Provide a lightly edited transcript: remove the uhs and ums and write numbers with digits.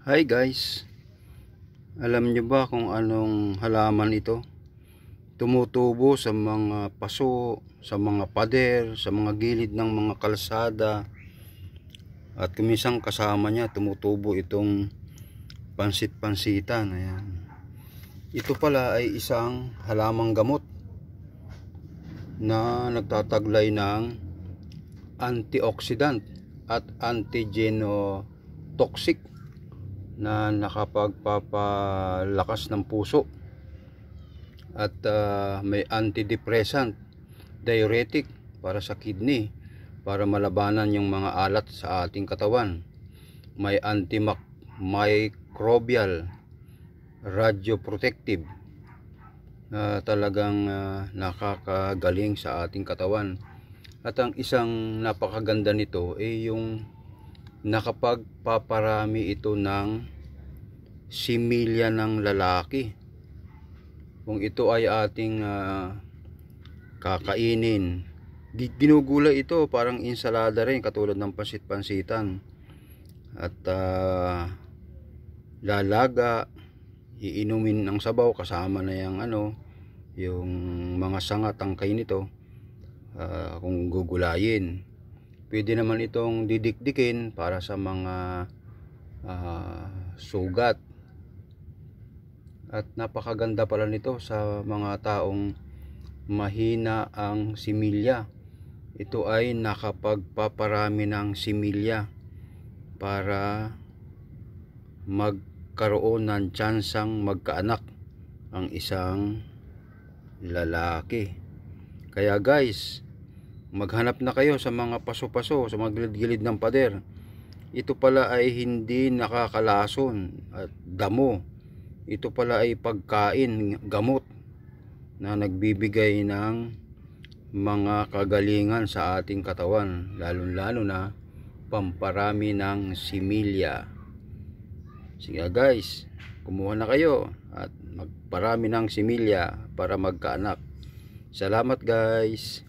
Hi guys, alam nyo ba kung anong halaman ito? Tumutubo sa mga paso, sa mga pader, sa mga gilid ng mga kalsada, at kumisang kasama niya tumutubo itong pansit-pansitan. Ayan. Ito pala ay isang halamang gamot na nagtataglay ng antioxidant at antigenotoxic na nakapagpapalakas ng puso at may antidepressant, diuretic para sa kidney, para malabanan yung mga alat sa ating katawan. May antimicrobial, radioprotective, talagang nakakagaling sa ating katawan. At ang isang napakaganda nito ay yung nakapagpaparami ito ng similya ng lalaki. Kung ito ay ating kakainin, ginugulay ito parang insalada rin, katulad ng pansit-pansitan, at lalaga, iinumin ng sabaw kasama na yung mga sanga tangkay nito. Kung gugulayin, pwede naman itong didikdikin para sa mga sugat. At napakaganda pala nito sa mga taong mahina ang similya. Ito ay nakapagpaparami ng similya para magkaroon ng tsansang magkaanak ang isang lalaki. Kaya guys, maghanap na kayo sa mga paso-paso, sa mga gilid-gilid ng pader. Ito pala ay hindi nakakalason at damo. Ito pala ay pagkain, gamot na nagbibigay ng mga kagalingan sa ating katawan, lalo-lalo na pamparami ng similya. Sige guys, kumuha na kayo at magparami ng similya para magkaanak. Salamat guys.